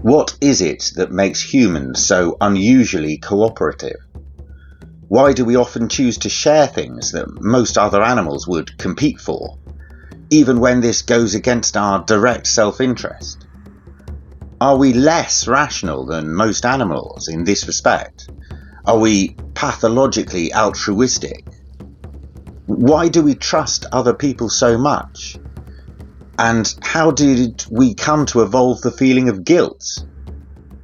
What is it that makes humans so unusually cooperative? Why do we often choose to share things that most other animals would compete for, even when this goes against our direct self-interest? Are we less rational than most animals in this respect? Are we pathologically altruistic? Why do we trust other people so much? And how did we come to evolve the feeling of guilt?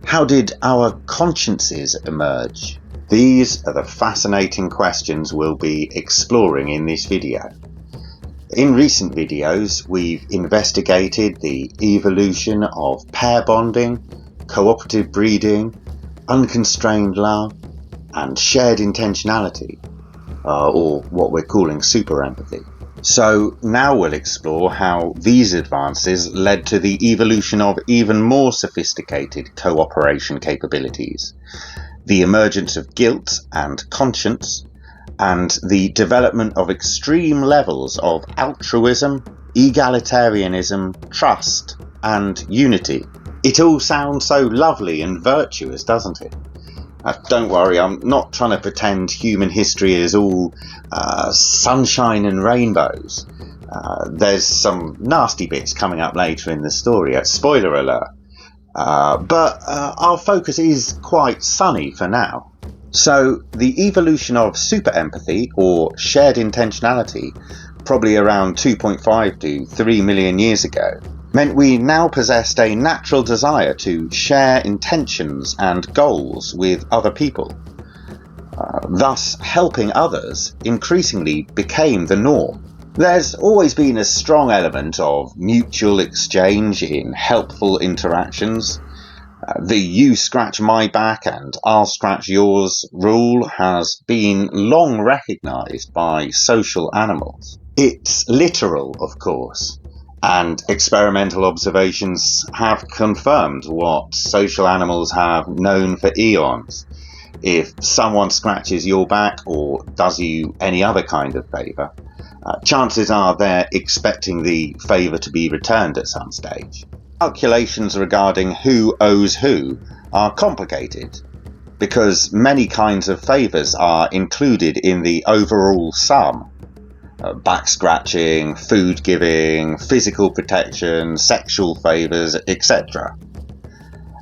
How did our consciences emerge? These are the fascinating questions we'll be exploring in this video. In recent videos, we've investigated the evolution of pair bonding, cooperative breeding, unconstrained love, and shared intentionality, or what we're calling super empathy. So now we'll explore how these advances led to the evolution of even more sophisticated cooperation capabilities, the emergence of guilt and conscience, and the development of extreme levels of altruism, egalitarianism, trust, and unity. It all sounds so lovely and virtuous, doesn't it? Don't worry, I'm not trying to pretend human history is all sunshine and rainbows. There's some nasty bits coming up later in the story, spoiler alert. But our focus is quite sunny for now. So the evolution of super empathy, or shared intentionality, probably around 2.5 to 3 million years ago, meant we now possessed a natural desire to share intentions and goals with other people. Thus, helping others increasingly became the norm. There's always been a strong element of mutual exchange in helpful interactions. The you scratch my back and I'll scratch yours rule has been long recognised by social animals. It's literal, of course, and experimental observations have confirmed what social animals have known for eons. If someone scratches your back or does you any other kind of favour, chances are they're expecting the favour to be returned at some stage. Calculations regarding who owes who are complicated because many kinds of favours are included in the overall sum. Back scratching, food giving, physical protection, sexual favours, etc.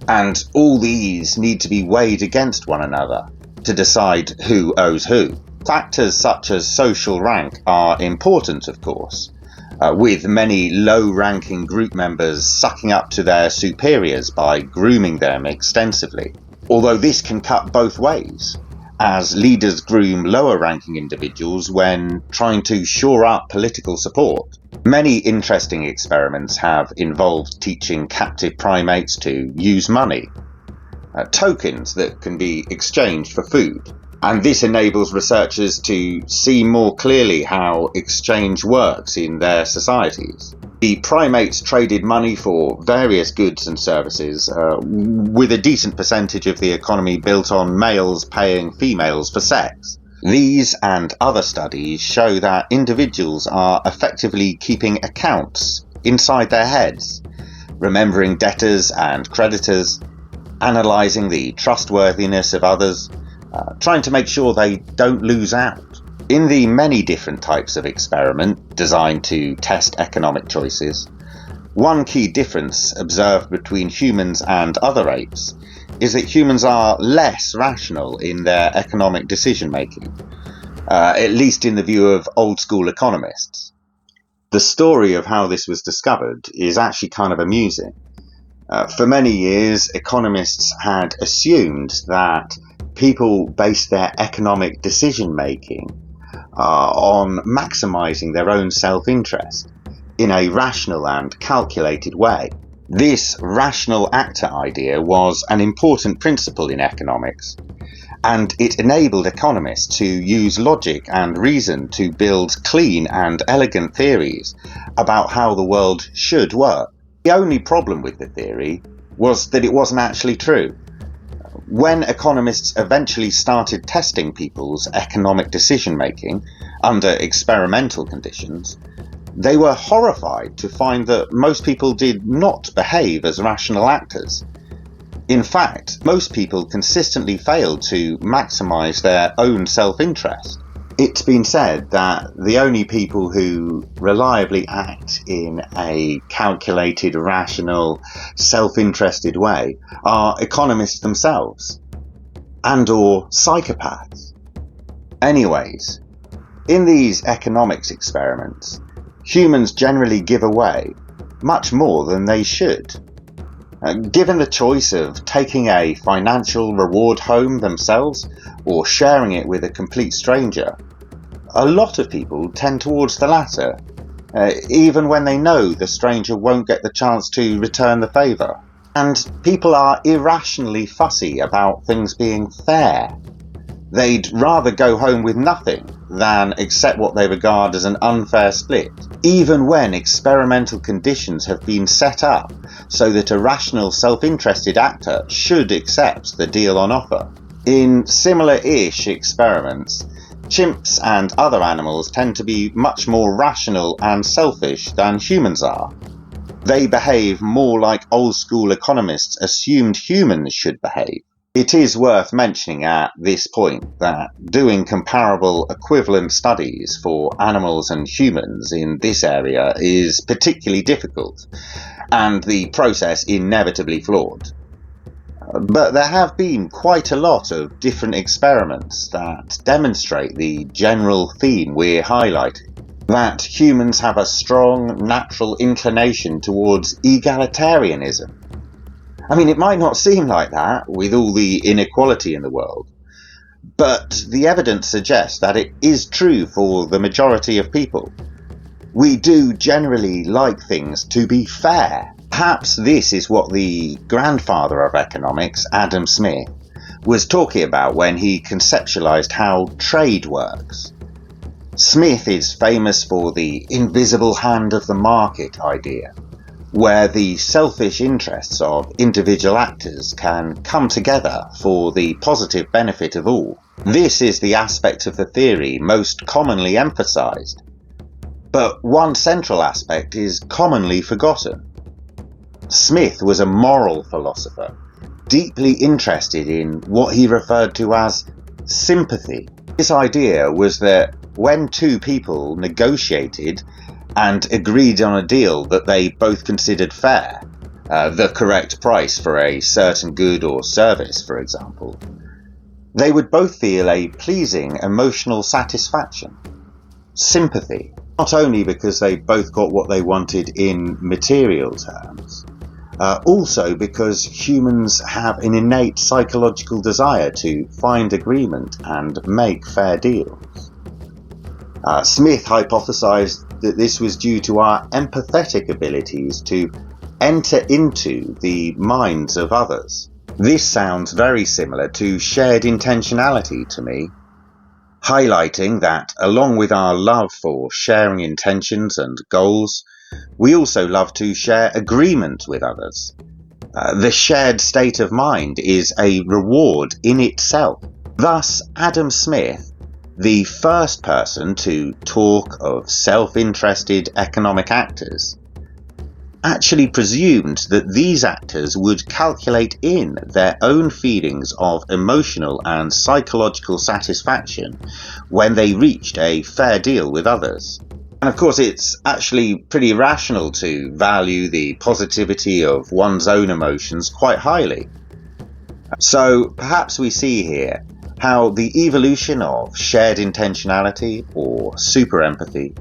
And all these need to be weighed against one another to decide who owes who. Factors such as social rank are important, of course, with many low-ranking group members sucking up to their superiors by grooming them extensively. Although this can cut both ways, as leaders groom lower-ranking individuals when trying to shore up political support. Many interesting experiments have involved teaching captive primates to use money, tokens that can be exchanged for food. And this enables researchers to see more clearly how exchange works in their societies. The primates traded money for various goods and services, with a decent percentage of the economy built on males paying females for sex. These and other studies show that individuals are effectively keeping accounts inside their heads, remembering debtors and creditors, analysing the trustworthiness of others, trying to make sure they don't lose out. In the many different types of experiment designed to test economic choices, one key difference observed between humans and other apes is that humans are less rational in their economic decision making, at least in the view of old school economists. The story of how this was discovered is actually kind of amusing. For many years, economists had assumed that people base their economic decision-making on maximising their own self-interest in a rational and calculated way. This rational actor idea was an important principle in economics, and it enabled economists to use logic and reason to build clean and elegant theories about how the world should work. The only problem with the theory was that it wasn't actually true. When economists eventually started testing people's economic decision-making under experimental conditions, they were horrified to find that most people did not behave as rational actors. In fact, most people consistently fail to maximize their own self-interest. It's been said that the only people who reliably act in a calculated, rational, self-interested way are economists themselves, and/or psychopaths. Anyways, in these economics experiments, humans generally give away much more than they should. Given the choice of taking a financial reward home themselves or sharing it with a complete stranger, a lot of people tend towards the latter, even when they know the stranger won't get the chance to return the favour. And people are irrationally fussy about things being fair. They'd rather go home with nothing than accept what they regard as an unfair split, even when experimental conditions have been set up so that a rational, self-interested actor should accept the deal on offer. In similar-ish experiments, chimps and other animals tend to be much more rational and selfish than humans are. They behave more like old-school economists assumed humans should behave. It is worth mentioning at this point that doing comparable equivalent studies for animals and humans in this area is particularly difficult, and the process inevitably flawed. But there have been quite a lot of different experiments that demonstrate the general theme we're highlighting, that humans have a strong natural inclination towards egalitarianism. I mean, it might not seem like that with all the inequality in the world, but the evidence suggests that it is true for the majority of people. We do generally like things to be fair. Perhaps this is what the grandfather of economics, Adam Smith, was talking about when he conceptualized how trade works. Smith is famous for the invisible hand of the market idea, where the selfish interests of individual actors can come together for the positive benefit of all. This is the aspect of the theory most commonly emphasized. But one central aspect is commonly forgotten. Smith was a moral philosopher, deeply interested in what he referred to as sympathy. His idea was that when two people negotiated and agreed on a deal that they both considered fair, the correct price for a certain good or service, for example, they would both feel a pleasing emotional satisfaction, sympathy, not only because they both got what they wanted in material terms, also because humans have an innate psychological desire to find agreement and make fair deals. Smith hypothesized that this was due to our empathetic abilities to enter into the minds of others. This sounds very similar to shared intentionality to me, highlighting that along with our love for sharing intentions and goals, we also love to share agreement with others. The shared state of mind is a reward in itself. Thus, Adam Smith, the first person to talk of self-interested economic actors, actually presumed that these actors would calculate in their own feelings of emotional and psychological satisfaction when they reached a fair deal with others. And of course, it's actually pretty rational to value the positivity of one's own emotions quite highly. So perhaps we see here how the evolution of shared intentionality or super empathy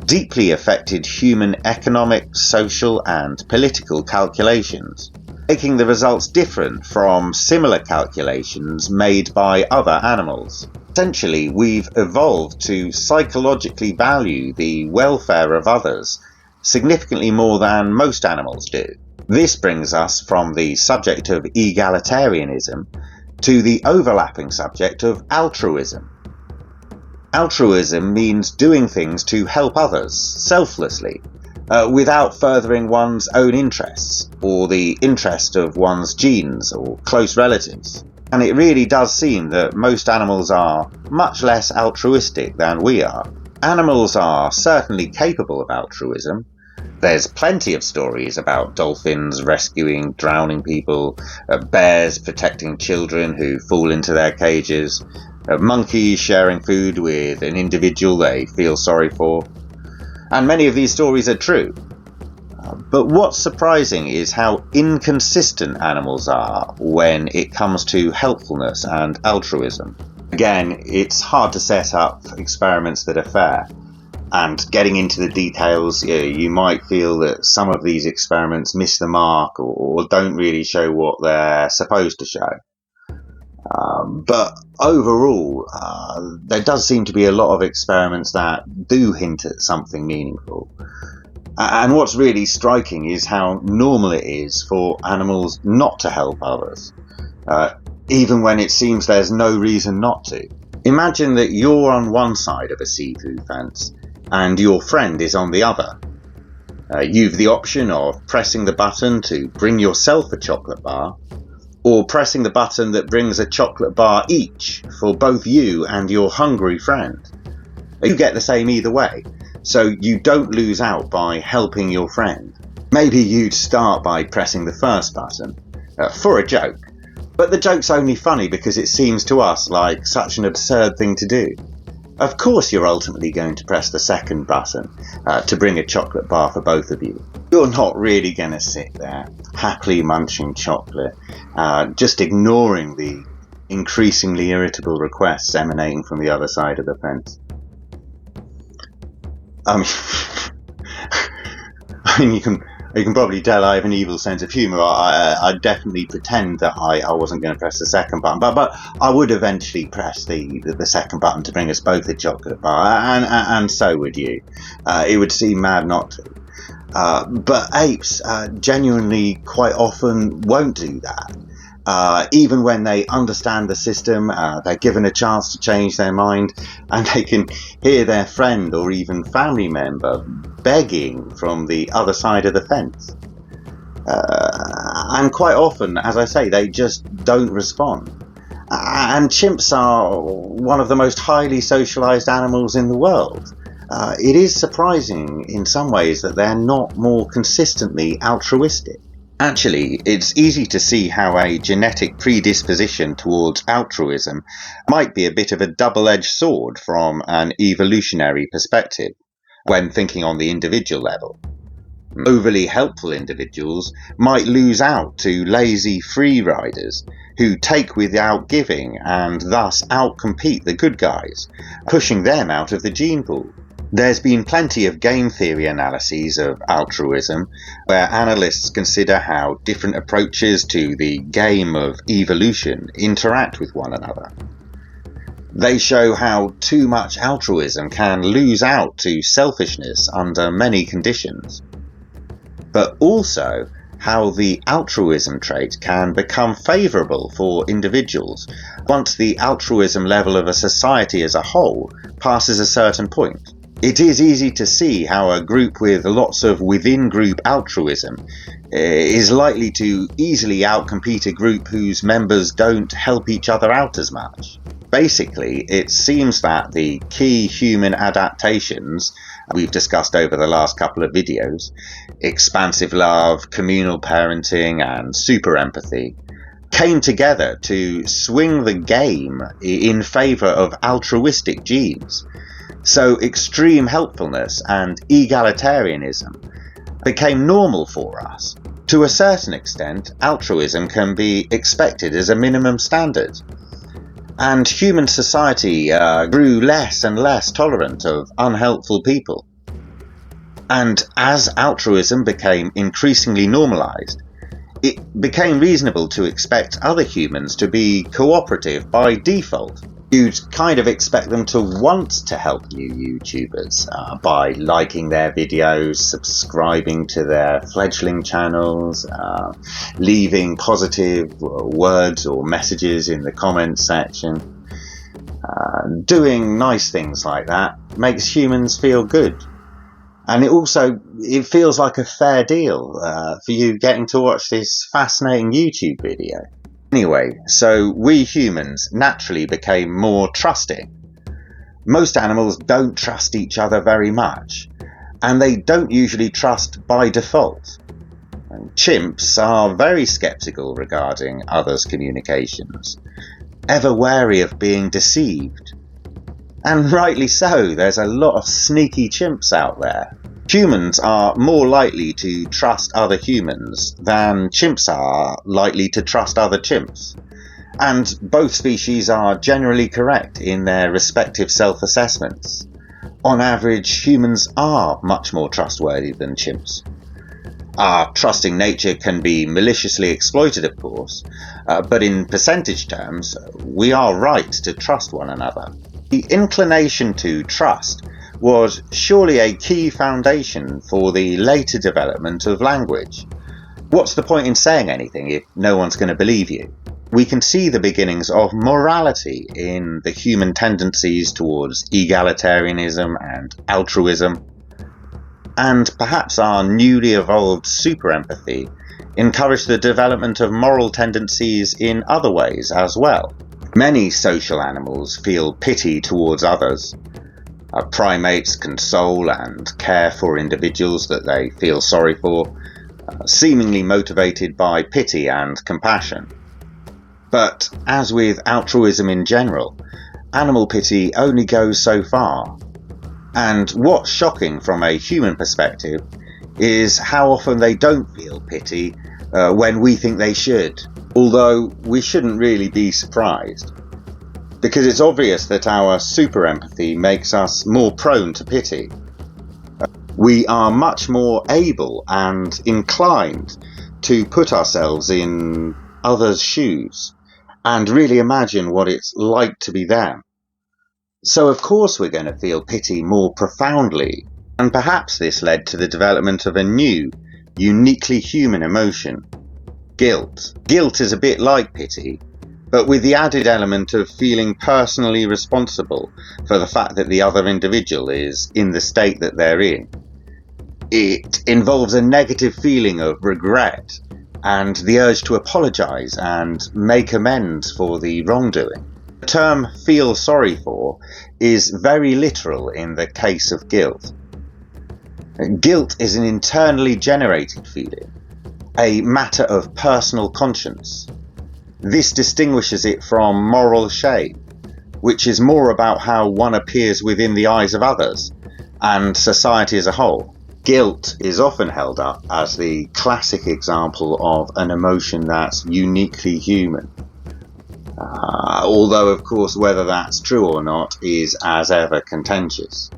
deeply affected human economic, social, and political calculations, making the results different from similar calculations made by other animals. Essentially, we've evolved to psychologically value the welfare of others significantly more than most animals do. This brings us from the subject of egalitarianism to the overlapping subject of altruism. Altruism means doing things to help others, selflessly, without furthering one's own interests, or the interest of one's genes or close relatives. And it really does seem that most animals are much less altruistic than we are. Animals are certainly capable of altruism, There's plenty of stories about dolphins rescuing drowning people, bears protecting children who fall into their cages, monkeys sharing food with an individual they feel sorry for. And many of these stories are true. But what's surprising is how inconsistent animals are when it comes to helpfulness and altruism. Again, it's hard to set up experiments that are fair. And getting into the details, you might feel that some of these experiments miss the mark or don't really show what they're supposed to show. But overall, there does seem to be a lot of experiments that do hint at something meaningful. And what's really striking is how normal it is for animals not to help others, even when it seems there's no reason not to. Imagine that you're on one side of a seafood fence and your friend is on the other. You've the option of pressing the button to bring yourself a chocolate bar, or pressing the button that brings a chocolate bar each for both you and your hungry friend. You get the same either way, so you don't lose out by helping your friend. Maybe you'd start by pressing the first button, for a joke, but the joke's only funny because it seems to us like such an absurd thing to do. Of course you're ultimately going to press the second button to bring a chocolate bar for both of you. You're not really going to sit there happily munching chocolate, just ignoring the increasingly irritable requests emanating from the other side of the fence. I mean, you can probably tell I have an evil sense of humour. I'd definitely pretend that I wasn't going to press the second button, but I would eventually press the second button to bring us both a chocolate bar, and so would you. It would seem mad not to. But apes genuinely quite often won't do that. Even when they understand the system, they're given a chance to change their mind, and they can hear their friend or even family member begging from the other side of the fence. And quite often, as I say, they just don't respond. And chimps are one of the most highly socialized animals in the world. It is surprising in some ways that they're not more consistently altruistic. Actually, it's easy to see how a genetic predisposition towards altruism might be a bit of a double-edged sword from an evolutionary perspective, when thinking on the individual level. Overly helpful individuals might lose out to lazy free riders who take without giving and thus outcompete the good guys, pushing them out of the gene pool. There's been plenty of game theory analyses of altruism where analysts consider how different approaches to the game of evolution interact with one another. They show how too much altruism can lose out to selfishness under many conditions, but also how the altruism trait can become favourable for individuals once the altruism level of a society as a whole passes a certain point. It is easy to see how a group with lots of within-group altruism is likely to easily outcompete a group whose members don't help each other out as much. Basically, it seems that the key human adaptations we've discussed over the last couple of videos, expansive love, communal parenting, and super empathy, came together to swing the game in favour of altruistic genes. So extreme helpfulness and egalitarianism became normal for us. To a certain extent, altruism can be expected as a minimum standard. And human society grew less and less tolerant of unhelpful people. And as altruism became increasingly normalised, it became reasonable to expect other humans to be cooperative by default. You'd kind of expect them to want to help you YouTubers by liking their videos, subscribing to their fledgling channels, leaving positive words or messages in the comments section. Doing nice things like that makes humans feel good. And it feels like a fair deal for you getting to watch this fascinating YouTube video. Anyway, so we humans naturally became more trusting. Most animals don't trust each other very much, and they don't usually trust by default. And chimps are very skeptical regarding others' communications, ever wary of being deceived. And rightly so, there's a lot of sneaky chimps out there. Humans are more likely to trust other humans than chimps are likely to trust other chimps. And both species are generally correct in their respective self-assessments. On average, humans are much more trustworthy than chimps. Our trusting nature can be maliciously exploited, of course, but in percentage terms, we are right to trust one another. The inclination to trust was surely a key foundation for the later development of language. What's the point in saying anything if no one's going to believe you? We can see the beginnings of morality in the human tendencies towards egalitarianism and altruism, and perhaps our newly evolved super empathy encouraged the development of moral tendencies in other ways as well. Many social animals feel pity towards others. Primates console and care for individuals that they feel sorry for, seemingly motivated by pity and compassion. But as with altruism in general, animal pity only goes so far. And what's shocking from a human perspective is how often they don't feel pity when we think they should, although we shouldn't really be surprised. Because it's obvious that our super empathy makes us more prone to pity. We are much more able and inclined to put ourselves in others' shoes and really imagine what it's like to be them. So of course we're going to feel pity more profoundly, and perhaps this led to the development of a new, uniquely human emotion, guilt. Guilt is a bit like pity, but with the added element of feeling personally responsible for the fact that the other individual is in the state that they're in. It involves a negative feeling of regret and the urge to apologise and make amends for the wrongdoing. The term feel sorry for is very literal in the case of guilt. Guilt is an internally generated feeling, a matter of personal conscience. This distinguishes it from moral shame, which is more about how one appears within the eyes of others and society as a whole. Guilt is often held up as the classic example of an emotion that's uniquely human. Although, of course, whether that's true or not is as ever contentious.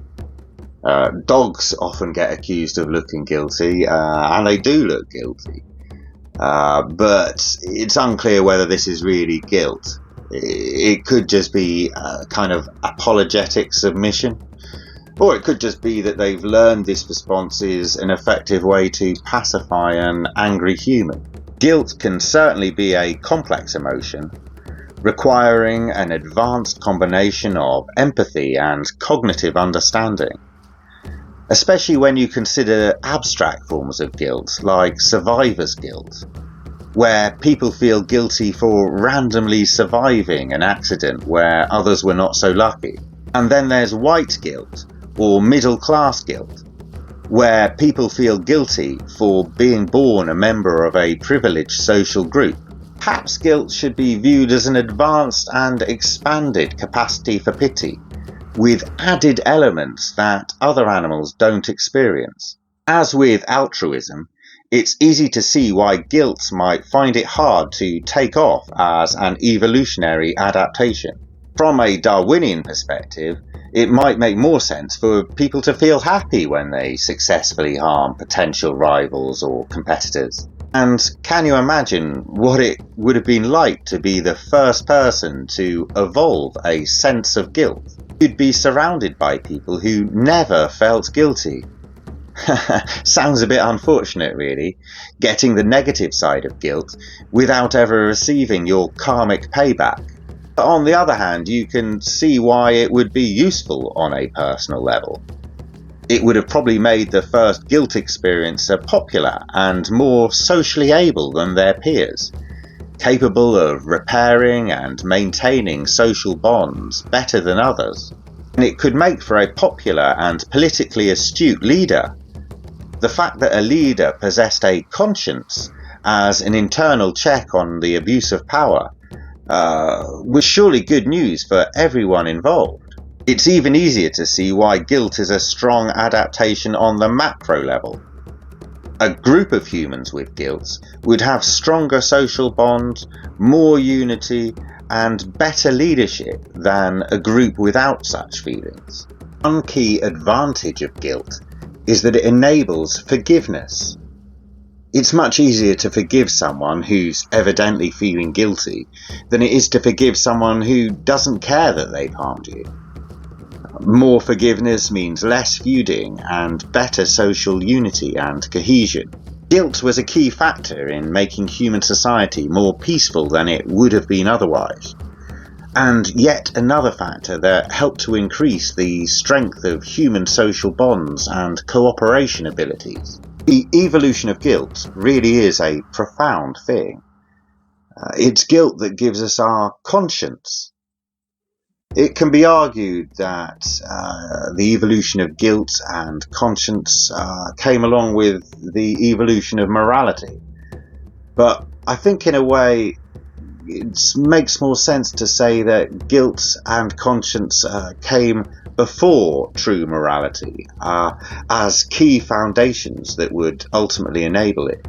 Dogs often get accused of looking guilty, and they do look guilty. But it's unclear whether this is really guilt. It could just be a kind of apologetic submission, or it could just be that they've learned this response is an effective way to pacify an angry human. Guilt can certainly be a complex emotion, requiring an advanced combination of empathy and cognitive understanding, especially when you consider abstract forms of guilt like survivor's guilt, where people feel guilty for randomly surviving an accident where others were not so lucky. And then there's white guilt, or middle class guilt, where people feel guilty for being born a member of a privileged social group. Perhaps guilt should be viewed as an advanced and expanded capacity for pity, with added elements that other animals don't experience. As with altruism, it's easy to see why guilt might find it hard to take off as an evolutionary adaptation. From a Darwinian perspective, it might make more sense for people to feel happy when they successfully harm potential rivals or competitors. And can you imagine what it would have been like to be the first person to evolve a sense of guilt? You'd be surrounded by people who never felt guilty. Sounds a bit unfortunate, really, getting the negative side of guilt without ever receiving your karmic payback. But on the other hand, you can see why it would be useful on a personal level. It would have probably made the first guilt experiencer popular and more socially able than their peers, capable of repairing and maintaining social bonds better than others. And it could make for a popular and politically astute leader, The fact that a leader possessed a conscience as an internal check on the abuse of power was surely good news for everyone involved. It's even easier to see why guilt is a strong adaptation on the macro level. A group of humans with guilt would have stronger social bonds, more unity, and better leadership than a group without such feelings. One key advantage of guilt is that it enables forgiveness. It's much easier to forgive someone who's evidently feeling guilty than it is to forgive someone who doesn't care that they've harmed you. More forgiveness means less feuding and better social unity and cohesion. Guilt was a key factor in making human society more peaceful than it would have been otherwise, and yet another factor that helped to increase the strength of human social bonds and cooperation abilities. The evolution of guilt really is a profound thing. It's guilt that gives us our conscience. It can be argued that the evolution of guilt and conscience came along with the evolution of morality. But I think in a way it makes more sense to say that guilt and conscience came before true morality as key foundations that would ultimately enable it.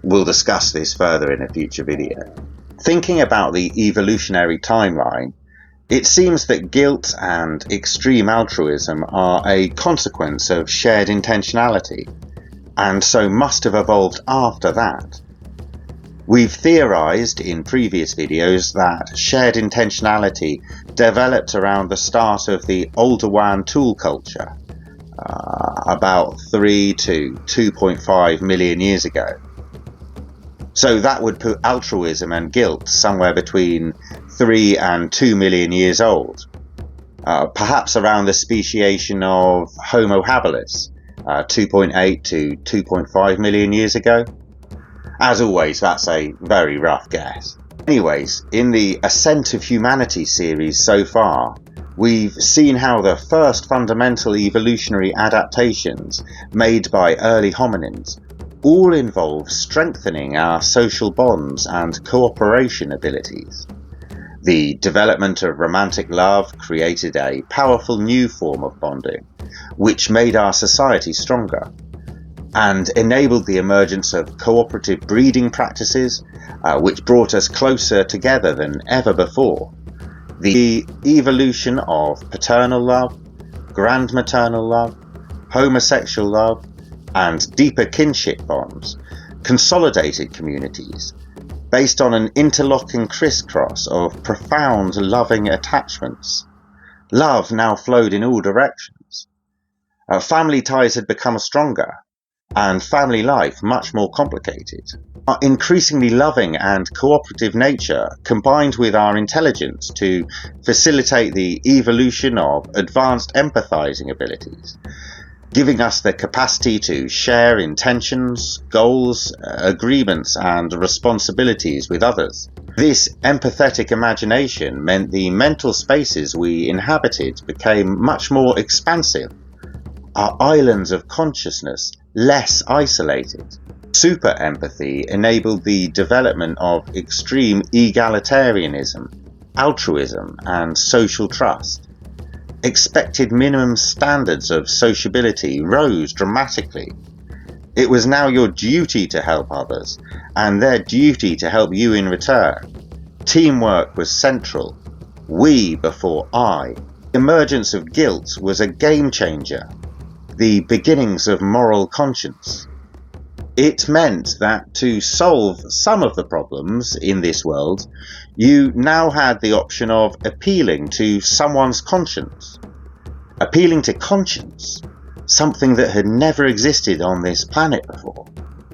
We'll discuss this further in a future video. Thinking about the evolutionary timeline, it seems that guilt and extreme altruism are a consequence of shared intentionality, and so must have evolved after that. We've theorized in previous videos that shared intentionality developed around the start of the Aldewan tool culture, about 3 to 2.5 million years ago. So that would put altruism and guilt somewhere between 3 and 2 million years old, perhaps around the speciation of Homo habilis, 2.8 to 2.5 million years ago. As always, that's a very rough guess. Anyways, in the Ascent of Humanity series so far, we've seen how the first fundamental evolutionary adaptations made by early hominins all involve strengthening our social bonds and cooperation abilities. The development of romantic love created a powerful new form of bonding, which made our society stronger, and enabled the emergence of cooperative breeding practices, which brought us closer together than ever before. The evolution of paternal love, grandmaternal love, homosexual love, and deeper kinship bonds consolidated communities based on an interlocking crisscross of profound loving attachments. Love now flowed in all directions. Family ties had become stronger, and family life much more complicated. Our increasingly loving and cooperative nature combined with our intelligence to facilitate the evolution of advanced empathizing abilities, giving us the capacity to share intentions, goals, agreements, and responsibilities with others. This empathetic imagination meant the mental spaces we inhabited became much more expansive, our islands of consciousness less isolated. Super empathy enabled the development of extreme egalitarianism, altruism, and social trust. Expected minimum standards of sociability rose dramatically. It was now your duty to help others, and their duty to help you in return. Teamwork was central. We before I. The emergence of guilt was a game changer. The beginnings of moral conscience. It meant that to solve some of the problems in this world, you now had the option of appealing to someone's conscience. Appealing to conscience, something that had never existed on this planet before.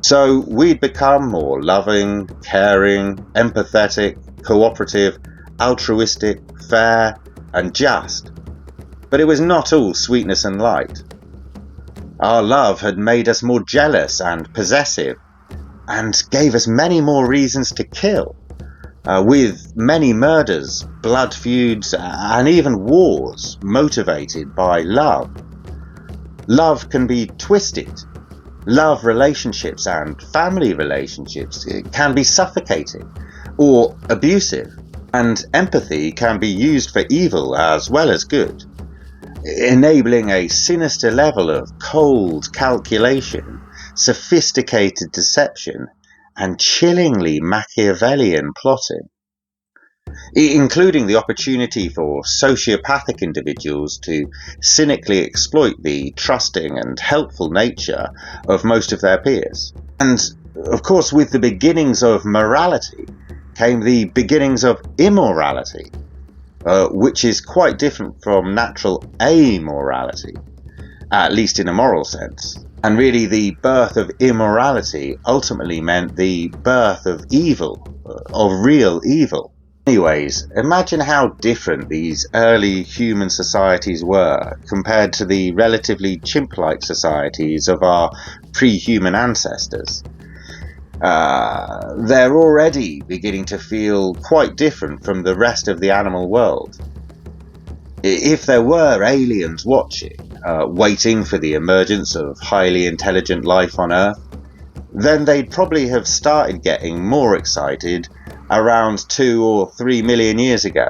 So we'd become more loving, caring, empathetic, cooperative, altruistic, fair, and just. But it was not all sweetness and light. Our love had made us more jealous and possessive, and gave us many more reasons to kill, with many murders, blood feuds, and even wars motivated by love. Love can be twisted Love relationships and family relationships can be suffocating or abusive, and empathy can be used for evil as well as good, enabling a sinister level of cold calculation, sophisticated deception, and chillingly Machiavellian plotting, including the opportunity for sociopathic individuals to cynically exploit the trusting and helpful nature of most of their peers. And, of course, with the beginnings of morality came the beginnings of immorality, which is quite different from natural amorality, at least in a moral sense. And really, the birth of immorality ultimately meant the birth of evil, of real evil. Anyways, imagine how different these early human societies were compared to the relatively chimp-like societies of our pre-human ancestors. They're already beginning to feel quite different from the rest of the animal world. If there were aliens watching, waiting for the emergence of highly intelligent life on Earth, then they'd probably have started getting more excited around 2 or 3 million years ago,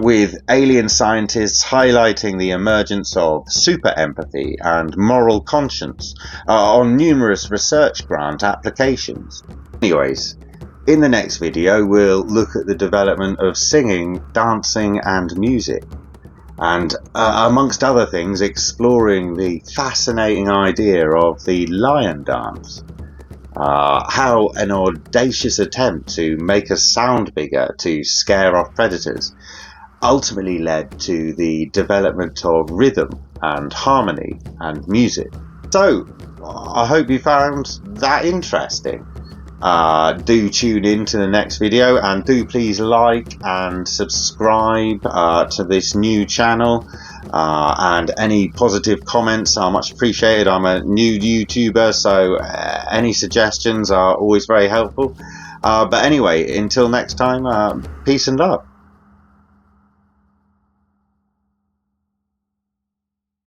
with alien scientists highlighting the emergence of super empathy and moral conscience on numerous research grant applications. Anyways, in the next video we'll look at the development of singing, dancing and music, and amongst other things exploring the fascinating idea of the lion dance. How an audacious attempt to make us sound bigger to scare off predators ultimately led to the development of rhythm and harmony and music. So, I hope you found that interesting. Do tune in to the next video, and do please like and subscribe to this new channel, and any positive comments are much appreciated. I'm a new YouTuber, so any suggestions are always very helpful. But anyway, until next time, peace and love.